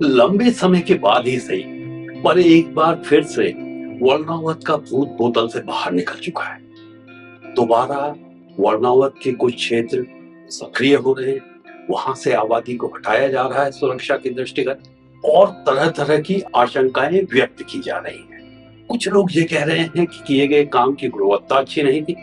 लंबे समय के बाद ही सही, पर एक बार फिर से वर्णावत का भूत बोतल से बाहर निकल चुका है। दोबारा वर्णावत के कुछ क्षेत्र सक्रिय हो रहे हैं, वहां से आबादी को हटाया जा रहा है सुरक्षा के दृष्टिगत, और तरह तरह की आशंकाएं व्यक्त की जा रही हैं। कुछ लोग ये कह रहे हैं कि किए गए काम की गुणवत्ता अच्छी नहीं थी।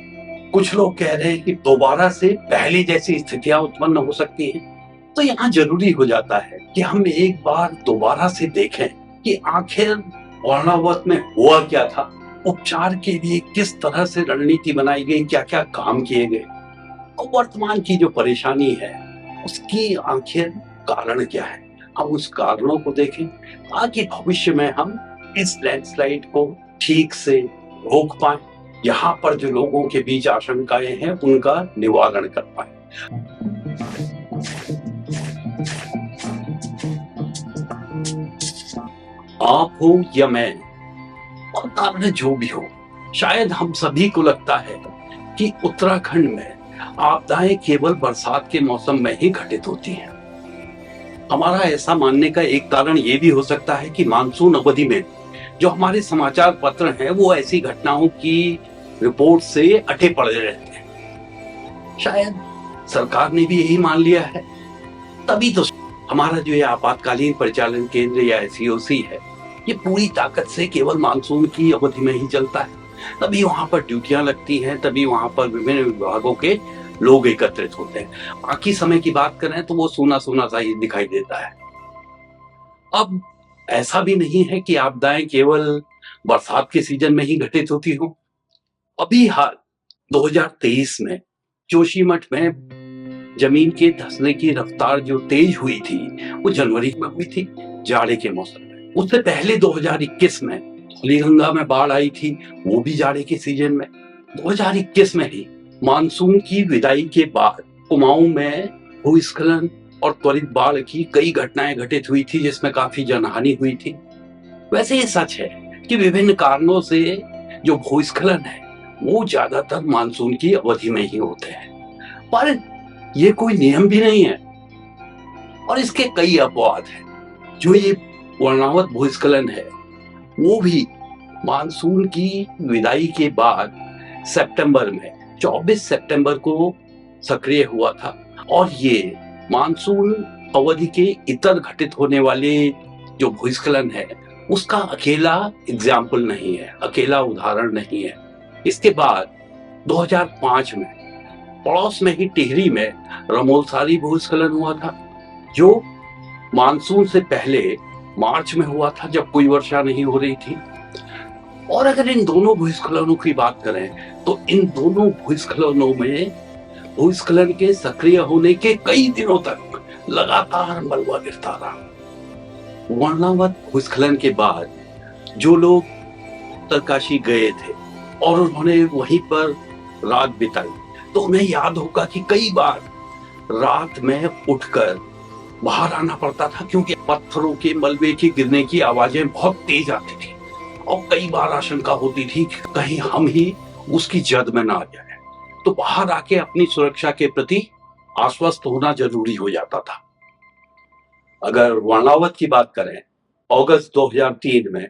कुछ लोग कह रहे हैं कि दोबारा से पहले जैसी स्थितियां उत्पन्न हो सकती हैं। तो यहाँ जरूरी हो जाता है कि हम एक बार दोबारा से देखें कि आखिर वर्णावत में हुआ क्या था, उपचार के लिए किस तरह से रणनीति बनाई गई, क्या क्या काम किए गए, और वर्तमान की जो परेशानी है उसकी आखिर कारण क्या है। हम उस कारणों को देखें ताकि भविष्य में हम इस लैंडस्लाइड को ठीक से रोक पाए, यहाँ पर जो लोगों के बीच आशंकाएं हैं उनका निवारण कर पाए। आप हो या मैं, और कारण जो भी हो, शायद हम सभी को लगता है कि उत्तराखंड में आपदाएं केवल बरसात के मौसम में ही घटित होती हैं। हमारा ऐसा मानने का एक कारण ये भी हो सकता है कि मानसून अवधि में जो हमारे समाचार पत्र हैं वो ऐसी घटनाओं की रिपोर्ट से अटे पड़े रहते हैं। शायद सरकार ने भी यही मान लिया है, तभी तो हमारा जो ये आपातकालीन परिचालन केंद्र या SCOC है, ये पूरी ताकत से केवल मानसून की अवधि में ही चलता है। तभी वहां पर ड्यूटियां लगती हैं, तभी वहां पर विभिन्न विभागों के लोग एकत्रित होते हैं। बाकी समय की बात करें तो वो सूना सूना सा ही दिखाई देता है। अब ऐसा भी नहीं है कि आपदाएं केवल बरसात के सीजन में ही घटित होती हो। अभी हाल 2023 में जोशीमठ में जमीन के धंसने की रफ्तार जो तेज हुई थी वो जनवरी में हुई थी, जाड़े के मौसम में। उससे पहले 2021 में धौलीगंगा में बाढ़ आई थी, वो भी जाड़े के सीजन में। 2021 में ही मानसून की विदाई के बाद कुमाऊं में भूस्खलन और त्वरित बाढ़ की कई घटनाएं घटित हुई थी, जिसमें काफी जनहानि हुई थी। वैसे ये सच है कि विभिन्न कारणों से जो भूस्खलन है वो ज्यादातर मानसून की अवधि में ही होते हैं, पर ये कोई नियम भी नहीं है और इसके कई अपवाद हैं। जो ये वर्णावत भूस्खलन है वो भी मानसून की विदाई के बाद सितंबर में 24 सितंबर को सक्रिय हुआ था, और ये मानसून अवधि के इतर घटित होने वाले जो भूस्खलन है उसका अकेला एग्जाम्पल नहीं है, अकेला उदाहरण नहीं है। इसके बाद 2005 में पड़ोस में ही टिहरी में रमोलसारी भूस्खलन हुआ था, जो मानसून से पहले मार्च में हुआ था, जब कोई वर्षा नहीं हो रही थी। और अगर इन दोनों भूस्खलनों की बात करें तो इन दोनों भूस्खलनों में भूस्खलन के सक्रिय होने के कई दिनों तक लगातार मलबा गिरता रहा। वर्णावत भूस्खलन के बाद जो लोग उत्तरकाशी गए थे और उन्होंने वहीं पर रात बिताई, तो उन्हें याद होगा कि कई बार रात में उठकर बाहर आना पड़ता था, क्योंकि पत्थरों के मलबे के गिरने की आवाजें बहुत तेज आती थी और कई बार आशंका होती थी कि कहीं हम ही उसकी जद में ना आ जाए। तो बाहर आके अपनी सुरक्षा के प्रति आश्वस्त होना जरूरी हो जाता था। अगर वर्णावत की बात करें, अगस्त 2003 में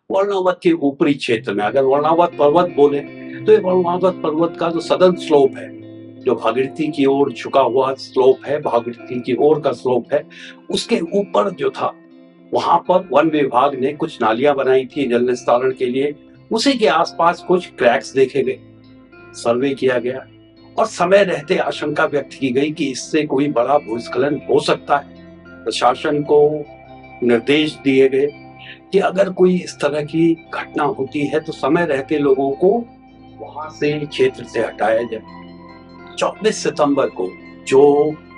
वर्णावत के ऊपरी क्षेत्र में, अगर वर्णावत पर्वत बोले तो ये वर्णावत पर्वत का जो सदर्न स्लोप है, जो भागीरथी की ओर झुका हुआ स्लोप है, भागीरथी की ओर का स्लोप है, उसके ऊपर जो था वहां पर वन विभाग ने कुछ नालियां बनाई थी जल निस्तारण के लिए। उसी के आसपास कुछ क्रैक्स देखे गए, सर्वे किया गया और समय रहते आशंका व्यक्त की गई कि इससे कोई बड़ा भूस्खलन हो सकता है। प्रशासन को निर्देश दिए गए कि अगर कोई इस तरह की घटना होती है तो समय रहते लोगों को वहां से क्षेत्र से हटाया जाए। 24 सितंबर को जो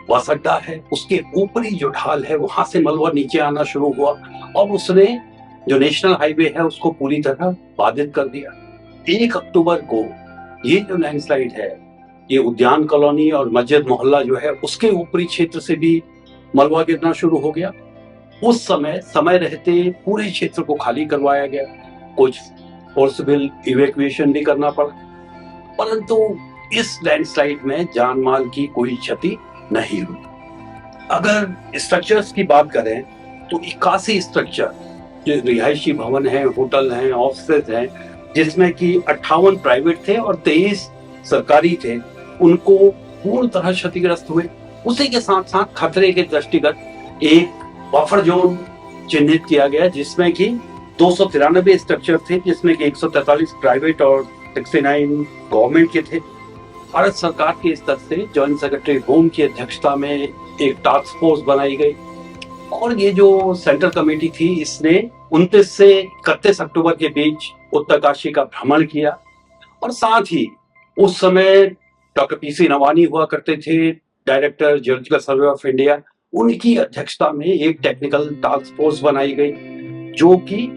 बस अड्डा है उसके ऊपरी जो ढाल है वहां से मलबा नीचे आना शुरू हुआ और उसने जो नेशनल हाईवे है उसको पूरी तरह बाधित कर दिया। 1 अक्टूबर को ये जो लैंडस्लाइड है ये उद्यान कॉलोनी और मस्जिद मोहल्ला जो है उसके ऊपरी क्षेत्र से भी मलबा गिरना शुरू हो गया। उस समय रहते पूरे क्षेत्र को खाली करवाया गया, कुछ फोर्सबल इवैक्यूएशन भी करना पड़ा, परंतु इस लैंडस्लाइड में जान माल की कोई क्षति नहीं हुई। अगर स्ट्रक्चर्स की बात करें तो 81 स्ट्रक्चर जो रिहायशी भवन हैं, होटल हैं, ऑफिसेज हैं, जिसमें कि 58 प्राइवेट थे और 23 सरकारी थे, उनको पूर्ण तरह क्षतिग्रस्त हुए। उसी के साथ साथ खतरे के दृष्टिगत एक बफर जोन चिन्हित किया गया, जिसमें कि 293 स्ट्रक्चर थे, जिसमें कि 143 प्राइवेट और 69 गवर्नमेंट के थे। भारत सरकार के स्तर से जॉइंट सेक्रेटरी होम की अध्यक्षता में एक टास्क फोर्स बनाई गई और ये जो सेंट्रल कमेटी थी, इसने 29 से 31 अक्टूबर के बीच उत्तरकाशी का भ्रमण किया और साथ ही उस समय डॉक्टर पीसी नवानी हुआ करते थे, director geological survey of India, उनकी अध्यक्षता में एक टेक्निकल टास्क फोर्स बनाई गई, जो कि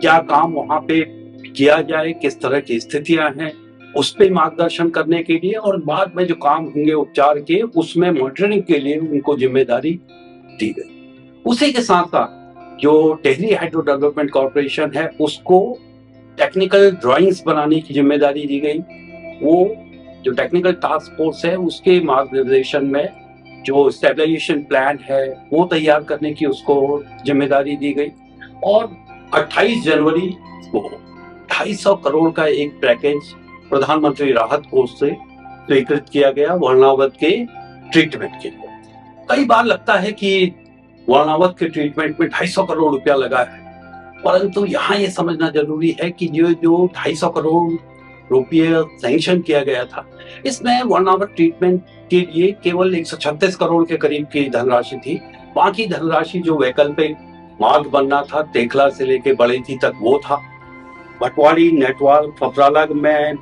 क्या काम वहां पे किया जाए, किस तरह की स्थितियां हैं, उस पे मार्गदर्शन करने के लिए और बाद में जो काम होंगे उपचार के, उसमें मॉनिटरिंग के लिए उनको जिम्मेदारी दी गई। उसी के साथ साथ जो टेहरी हाइड्रो डेवलपमेंट कॉर्पोरेशन है, उसको टेक्निकल ड्राइंग्स बनाने की जिम्मेदारी दी गई। वो जो टेक्निकल टास्क फोर्स है, उसके मार्गदर्शन में जो स्टेबलाइजेशन प्लान है वो तैयार करने की उसको जिम्मेदारी दी गई और 28 जनवरी को 250 करोड़ का एक पैकेज प्रधानमंत्री राहत कोष से स्वीकृत किया गया वर्णावत के ट्रीटमेंट के लिए। कई बार लगता है कि वर्णावत के ट्रीटमेंट में 250 करोड़ रुपया लगा है, परंतु यहाँ ये समझना जरूरी है कि जो 250 करोड़ रुपये सैंक्शन किया गया था, इसमें वर्णावत ट्रीटमेंट के लिए केवल 136 करोड़ के करीब की धनराशि थी। बाकी धनराशि जो वैकल्पिक मार्ग बनना था तेखला से लेके बड़ेथी तक, वो था। भटवाड़ी, नेटवाल, फफराला में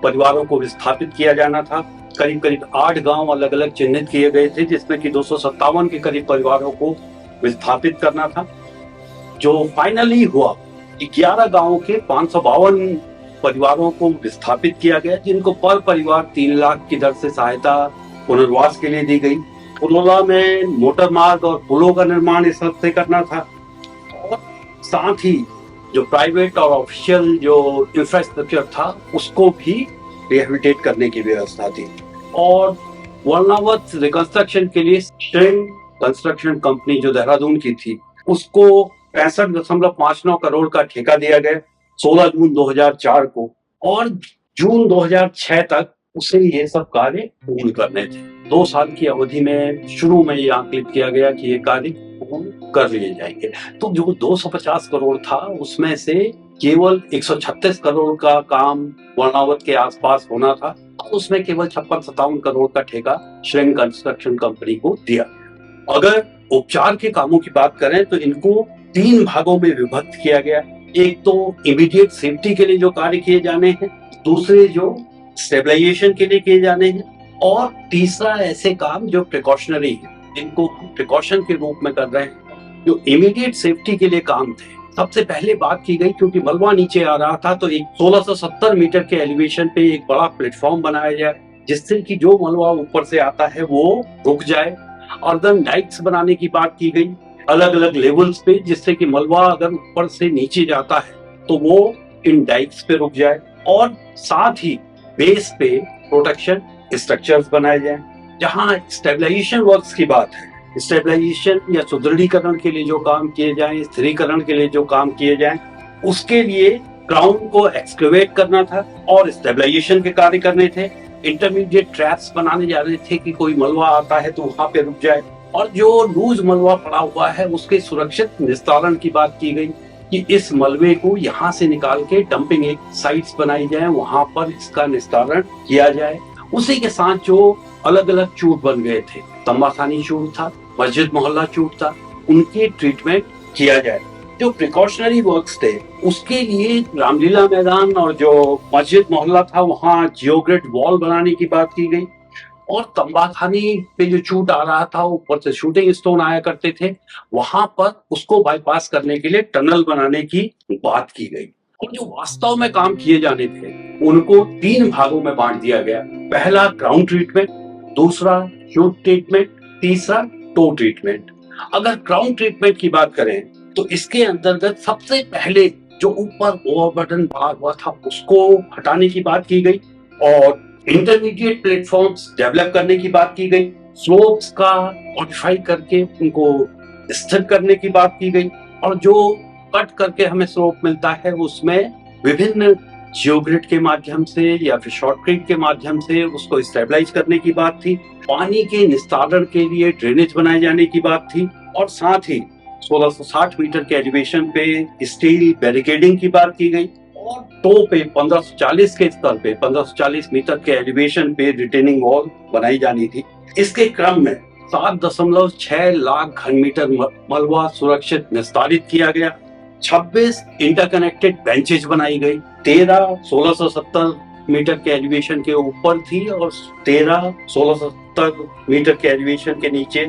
परिवारों को विस्थापित किया जाना था। करीब करीब 8 गांव अलग अलग चिन्हित किए गए थे, जिसमें कि 257 के करीब परिवारों को विस्थापित करना था। जो फाइनली हुआ 11 गांवों के 552 परिवारों को विस्थापित किया गया, जिनको पर परिवार 3 लाख की दर से सहायता पुनर्वास के लिए दी गई। पुलोला में मोटर मार्ग और पुलों का निर्माण इस हद से करना था और साथ ही जो प्राइवेट और ऑफिशियल जो इंफ्रास्ट्रक्चर था, उसको भी रिहेबिलिटेट करने की व्यवस्था थी। और वर्णावत रिकंस्ट्रक्शन के लिए श्रेंग कंस्ट्रक्शन कंपनी जो देहरादून की थी, उसको 65.59 करोड़ का ठेका दिया गया 16 जून 2004 को और जून 2006 तक उसे ये सब कार्य पूर्ण करने थे। 2 साल की अवधि में शुरू में ये आंकलित किया गया कि ये कार्य पूर्ण कर लिए जाएंगे। तो जो 250 करोड़ था, उसमें से केवल 136 करोड़ का काम वर्णावत के आसपास होना था, उसमें केवल 56-57 करोड़ का ठेका श्रेंग कंस्ट्रक्शन कंपनी को दिया। अगर उपचार के कामों की बात करें तो इनको 3 भागों में विभक्त किया गया। एक तो इमीडिएट सेफ्टी के लिए जो कार्य किए जाने हैं, दूसरे जो स्टेबलाइजेशन के लिए किए जाने हैं और तीसरा ऐसे काम जो प्रिकॉशनरी है, इनको प्रिकॉशन के रूप में कर रहे हैं। जो इमीडिएट सेफ्टी के लिए काम थे, सबसे पहले बात की गई, क्योंकि मलबा नीचे आ रहा था, तो एक 1670 मीटर के एलिवेशन पे एक बड़ा प्लेटफॉर्म बनाया जाए, जिससे कि जो मलबा ऊपर से आता है वो रुक जाए। और देन डाइक्स बनाने की बात की गई अलग अलग लेवल्स पे, जिससे कि मलबा अगर ऊपर से नीचे जाता है तो वो इन डाइक्स पे रुक जाए और साथ ही बेस पे प्रोटेक्शन स्ट्रक्चर्स बनाए जाएं। जहां स्टेबलाइजेशन वर्क्स की बात है, स्टेबलाइजेशन या सुदृढ़ीकरण के लिए जो काम किए जाएं, स्थिरीकरण के लिए जो काम किए जाएं, उसके लिए ग्राउंड को एक्सकवेट करना था और स्टेबलाइजेशन के कार्य करने थे। इंटरमीडिएट ट्रैप्स बनाने जा रहे थे कि कोई मलबा आता है तो वहां पे रुक जाए और जो लूज मलबा पड़ा हुआ है उसके सुरक्षित निस्तारण की बात की गई कि इस मलबे को यहाँ से निकाल के डंपिंग एक साइट्स बनाई जाए, वहां पर इसका निस्तारण किया जाए। उसी के साथ जो अलग अलग चूट बन गए थे, तंबाखानी चूट था, मस्जिद मोहल्ला चूट था, उनके ट्रीटमेंट किया जाए। जो प्रिकॉशनरी वर्क्स थे उसके लिए रामलीला मैदान और जो मस्जिद मोहल्ला था, वहां जियोग्रिड वॉल बनाने की बात की गई और तंबाखानी पे जो चूट आ रहा था, ऊपर से शूटिंग स्टोन आया करते थे, वहां पर उसको बाईपास करने के लिए टनल बनाने की बात की गई। और जो वास्तव में काम किए जाने थे उनको 3 भागों में बांट दिया गया। पहला ग्राउंड ट्रीटमेंट, दूसरा शूट ट्रीटमेंट, तीसरा टो ट्रीटमेंट। अगर ग्राउंड ट्रीटमेंट की बात करें तो इसके अंतर्गत सबसे पहले जो ऊपर ओवरबर्डन पड़ा हुआ था उसको हटाने की बात की गई और इंटरमीडिएट प्लेटफॉर्म्स डेवलप करने की बात की गई। स्लोप्स का मॉडिफाई करके उनको स्थिर करने की बात की गई, और जो कट करके हमें स्लोप मिलता है उसमें विभिन्न जियोग्रिड के माध्यम से या फिर शॉर्टक्रीट के माध्यम से उसको स्टेबलाइज करने की बात थी। पानी के निस्तारण के लिए ड्रेनेज बनाए जाने की बात थी, और साथ ही 1660 मीटर के एलिवेशन पे स्टील बैरिकेडिंग की बात की गई, और टो पे 1540 के स्तर पे 1540 मीटर के एलिवेशन पे रिटेनिंग वॉल बनाई जानी थी। इसके क्रम में 7.6 लाख घन मीटर मलबा सुरक्षित निस्तारित किया गया। 26 इंटरकनेक्टेड बेंचेज बनाई गई। 13 1670 मीटर के एलिवेशन के ऊपर थी, और 13 1670 मीटर के एलिवेशन के नीचे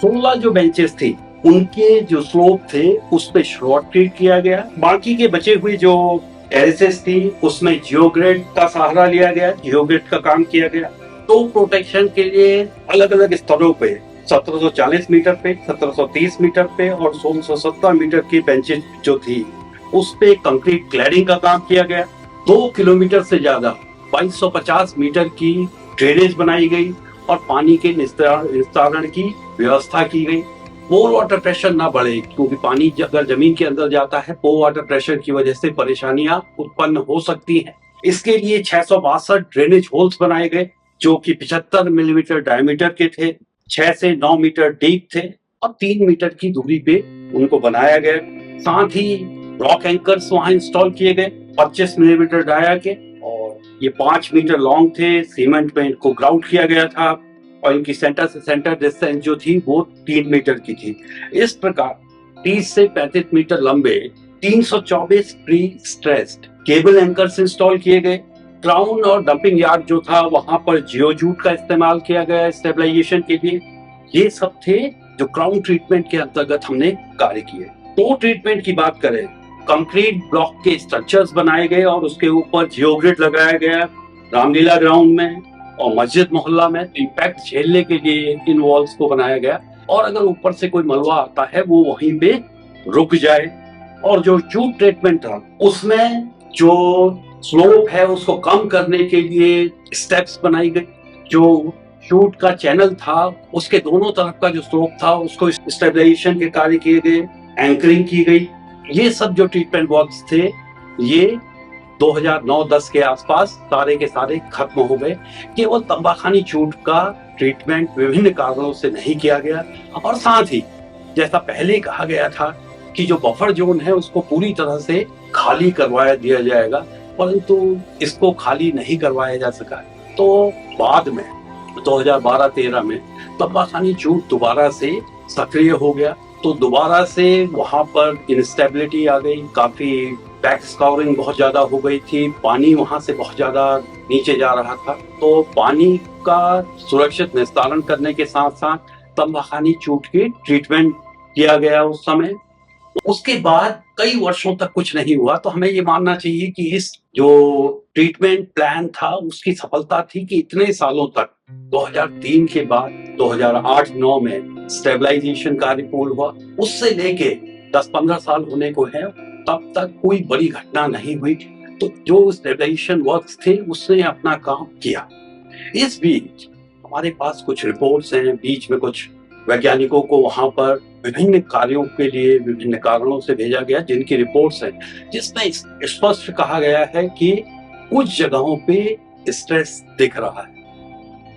16 जो बेंचेस थी उनके जो स्लोप थे उस पे शॉर्टक्रीट किया गया। बाकी के बचे हुए जो टेरेसेस थी उसमें जियोग्रिड का सहारा लिया गया, जियोग्रिड का काम किया गया। तो प्रोटेक्शन के लिए अलग अलग स्तरों पे 1740 मीटर पे, 1730 मीटर पे और 1670 मीटर की बेंचेस जो थी उस पे कंक्रीट क्लैडिंग का काम किया गया। 2 किलोमीटर से ज्यादा 2250 मीटर की ड्रेनेज बनाई गई और पानी के निस्तारण की व्यवस्था की गई। पोर वाटर प्रेशर ना बढ़े, क्योंकि पानी अगर जमीन के अंदर जाता है पोर वाटर प्रेशर की वजह से परेशानियां उत्पन्न हो सकती हैं। इसके लिए 662 ड्रेनेज होल्स बनाए गए जो कि 75 मिलीमीटर डायमीटर के थे, 6 से 9 मीटर डीप थे और 3 मीटर की दूरी पे उनको बनाया गया। साथ ही रॉक एंकर्स वहां इंस्टॉल किए गए 25 मिलीमीटर डाया के, और ये 5 मीटर लॉन्ग थे। सीमेंट में इनको ग्राउंड किया गया था और इनकी सेंटर से सेंटर डिस्टेंस जो थी वो 3 मीटर की थी। इस प्रकार 30 से 35 मीटर लंबे 324 pre stressed cable anchors install किए गए। क्राउन और डंपिंग यार्ड जो था वहां पर जियोजूट का इस्तेमाल किया गया स्टेबलाइजेशन के लिए। ये सब थे जो क्राउन ट्रीटमेंट के अंतर्गत हमने कार्य किए। तो ट्रीटमेंट की बात करें, कंक्रीट ब्लॉक के स्ट्रक्चर्स बनाए गए और उसके ऊपर जियोग्रिड लगाया गया। रामलीला ग्राउंड में और मस्जिद मोहल्ला में इम्पैक्ट झेलने के लिए इन वॉल्स को बनाया गया, और अगर ऊपर से कोई मलबा आता है वो वहीं पे रुक जाए। और जो चूट ट्रीटमेंट था उसमें जो स्लोप है उसको कम करने के लिए स्टेप्स बनाई गई। जो शूट का चैनल था उसके दोनों तरफ का जो स्लोप था उसको स्टेबलाइजेशन के कार्य किए गए, एंकरिंग की गई। ये सब जो ट्रीटमेंट वर्क्स थे ये 2009-10 के आसपास सारे के सारे खत्म हो गए। केवल तंबाखानी चूट का ट्रीटमेंट विभिन्न कारणों से नहीं किया गया, और साथ ही जैसा पहले कहा गया था कि जो बफर जोन है उसको पूरी तरह से खाली करवाया दिया जाएगा, परंतु इसको खाली नहीं करवाया जा सका। तो बाद में 2012-13 में तंबाखानी चूट दोबारा से सक्रिय हो गया, तो दोबारा से वहां पर इंस्टेबिलिटी आ गई, काफी बैक स्काउरिंग बहुत ज्यादा हो गई थी, पानी वहां से बहुत ज्यादा नीचे जा रहा था। तो पानी का सुरक्षित निस्तारण करने के साथ साथ तंबाखानी चूट के ट्रीटमेंट किया गया उस समय। उसके बाद कई वर्षों तक कुछ नहीं हुआ, तो हमें ये मानना चाहिए कि इस जो ट्रीटमेंट प्लान था उसकी सफलता थी कि इतने सालों तक 2003 के बाद 2008-9 में स्टेबलाइजेशन कार्य पूर्ण हुआ। उससे लेके 10-15 साल होने को है, तब तक कोई बड़ी घटना नहीं हुई। तो जो स्टेबलाइजेशन वर्क्स थे उसने अपना काम किया। इस बीच हमारे पास कुछ रिपोर्ट्स हैं, बीच में कुछ वैज्ञानिकों को वहां पर विभिन्न कार्यों के लिए विभिन्न कारणों से भेजा गया, जिनकी रिपोर्ट्स हैं, जिसमें स्पष्ट कहा गया है कि कुछ जगहों पे स्ट्रेस दिख रहा है।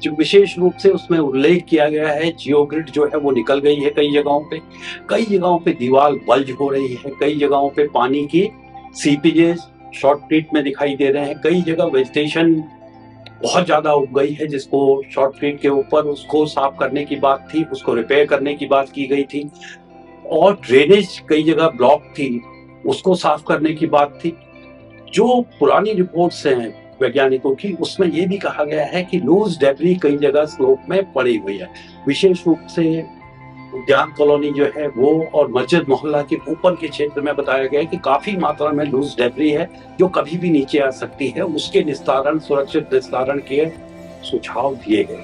जो विशेष रूप से उसमें उल्लेख किया गया है जियोग्रिड जो है वो निकल गई है कई जगहों पे दीवार बल्ज हो रही है, कई जगहों पे पानी की सीपेजेस शॉर्टक्रीट में दिखाई दे रहे हैं, कई जगह वेजिटेशन बहुत ज्यादा उग गई है जिसको शॉर्टक्रीट के ऊपर उसको साफ करने की बात थी, उसको रिपेयर करने की बात की गई थी, और ड्रेनेज कई जगह ब्लॉक थी उसको साफ करने की बात थी। जो पुरानी रिपोर्ट्स हैं वैज्ञानिकों की उसमें यह भी कहा गया है कि लूज डेब्री कई जगह स्लोप में पड़ी हुई है, विशेष रूप से उद्यान कॉलोनी जो है वो और मस्जिद मोहल्ला के ऊपर के क्षेत्र में बताया गया है कि काफी मात्रा में लूज डेब्री है जो कभी भी नीचे आ सकती है। उसके निस्तारण, सुरक्षित निस्तारण के सुझाव दिए गए,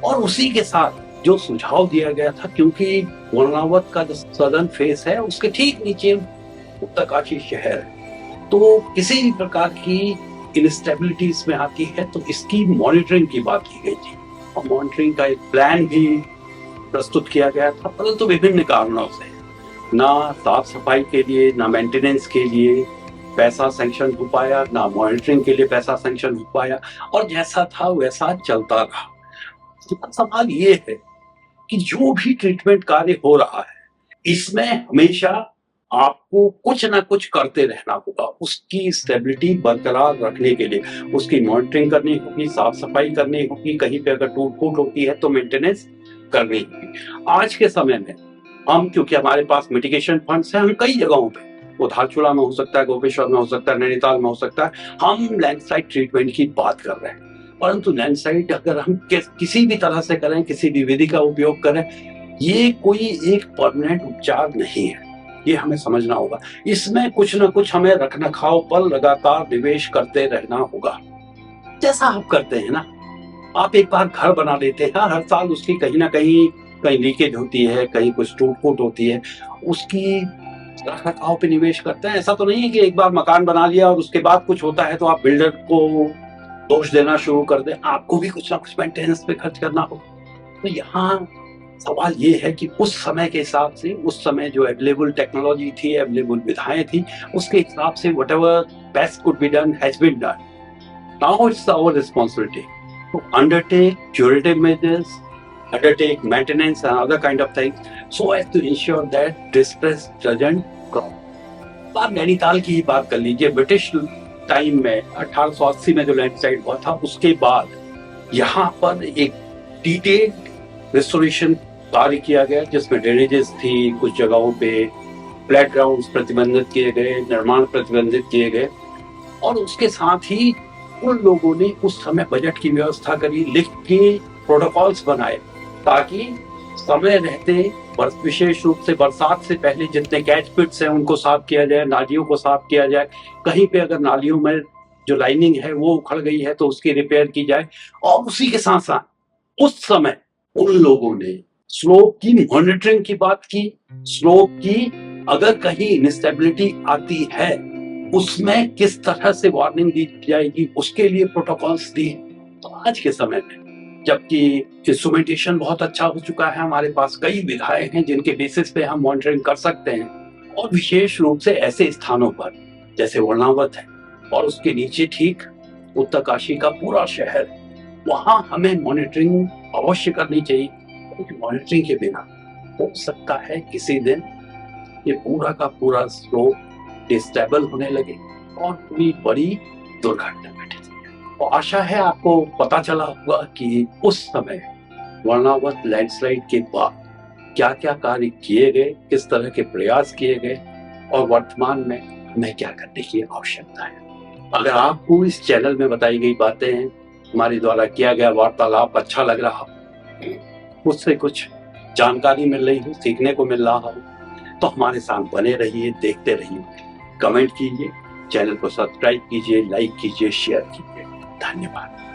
और उसी के साथ जो सुझाव दिया गया था, क्योंकि वर्णावत का जो सदर्न फेस है उसके ठीक नीचे उत्तरकाशी शहर है, तो किसी भी प्रकार की इंस्टेबिलिटी इसमें आती है तो इसकी मॉनिटरिंग की बात की गई थी, और मॉनिटरिंग का एक प्लान भी प्रस्तुत किया गया था, परंतु विभिन्न कारणों से ना साफ सफाई के लिए, ना मेंटेनेंस के लिए पैसा सैंक्शन हो पाया, ना मॉनिटरिंग के लिए पैसा सैंक्शन हो पाया, और जैसा था वैसा चलता रहा। तो सवाल ये है कि जो भी ट्रीटमेंट कार्य हो रहा है, इसमें हमेशा आपको कुछ ना कुछ करते रहना होगा, उसकी स्टेबिलिटी बरकरार रखने के लिए। उसकी मॉनिटरिंग करनी होगी, साफ सफाई करनी होगी, कहीं पे अगर टूट फूट होती है तो मेंटेनेंस करनी होगी। आज के समय में हम, क्योंकि हमारे पास मिटिगेशन फंड्स हैं, हम कई जगहों पे, वो धारचूला में हो सकता है, गोपेश्वर में हो सकता है, नैनीताल में हो सकता है, हम लैंडस्लाइड ट्रीटमेंट की बात कर रहे हैं। परंतु लैंडस्लाइड अगर हम किसी भी तरह से करें, किसी भी विधि का उपयोग करें, ये कोई एक परमानेंट उपचार नहीं है, ये हमें समझना होगा। इसमें कुछ ना कुछ हमें रखरखाव पर लगातार निवेश करते रहना होगा। जैसा आप करते हैं ना, आप एक बार घर बना लेते हैं, हर साल उसकी कहीं ना कहीं लीकेज होती है, कहीं कुछ टूट फूट होती है, उसकी रखरखाव पे निवेश करते हैं। ऐसा तो नहीं है कि एक बार मकान बना लिया और उसके बाद कुछ होता है तो आप बिल्डर को दोष देना शुरू कर दें। आपको भी कुछ ना कुछ मेंटेनेंस पे खर्च करना होगा। तो यहाँ सवाल ये है कि उस समय के हिसाब से, उस समय जो अवेलेबल टेक्नोलॉजी थी, अवेलेबल विधाएं थी, उसके हिसाब से whatever best could be done has been done. Now it's our responsibility to undertake curative measures, undertake maintenance and other kind of things so as to ensure that distress doesn't crop। आप नैनीताल की ही बात कर लीजिए। British time में 1880 में जो landslide हुआ था, उसके बाद यहाँ पर एक डिटेल्ड रिस्टोरेशन कार्य किया गया, जिसमें ड्रेनेजेस थी, कुछ जगहों पे फ्लैट ग्राउंड्स प्रतिबंधित किए गए, निर्माण प्रतिबंधित किए गए, और उसके साथ ही उन लोगों ने उस समय बजट की व्यवस्था करी, लिख के प्रोटोकॉल्स बनाए, ताकि समय रहते विशेष रूप से बरसात से पहले जितने कैच पिट्स हैं उनको साफ किया जाए, नालियों को साफ किया जाए, कहीं पे अगर नालियों में जो लाइनिंग है वो उखड़ गई है तो उसकी रिपेयर की जाए। और उसी के साथ साथ उस समय उन लोगों ने स्लोप की मॉनिटरिंग की बात की। स्लोप की अगर कहीं इंस्टेबिलिटी आती है, उसमें किस तरह से वार्निंग दी जाएगी, उसके लिए प्रोटोकॉल्स दिए। तो आज के समय में, जबकि इंस्ट्रूमेंटेशन बहुत अच्छा हो चुका है, हमारे पास कई विधाएं हैं जिनके बेसिस पे हम मॉनिटरिंग कर सकते हैं, और विशेष रूप से ऐसे स्थानों पर जैसे वर्णावत है और उसके नीचे ठीक उत्तरकाशी का पूरा शहर, वहां हमें मॉनिटरिंग अवश्य करनी चाहिए, क्योंकि मॉनिटरिंग के बिना हो सकता है किसी दिन ये पूरा का पूरा स्लोप डिस्टेबल होने लगे और कोई बड़ी दुर्घटना घटे। और आशा है आपको पता चला होगा कि उस समय वर्णावत लैंडस्लाइड के बाद क्या क्या कार्य किए गए, किस तरह के प्रयास किए गए, और वर्तमान में हमें क्या करने की आवश्यकता है। अगर आपको इस चैनल में बताई गई बातें, हमारे द्वारा किया गया वार्तालाप अच्छा लग रहा हो, मुझसे कुछ जानकारी मिल रही हो, सीखने को मिल रहा हो, तो हमारे साथ बने रहिए, देखते रहिए, कमेंट कीजिए, चैनल को सब्सक्राइब कीजिए, लाइक कीजिए, शेयर कीजिए। धन्यवाद।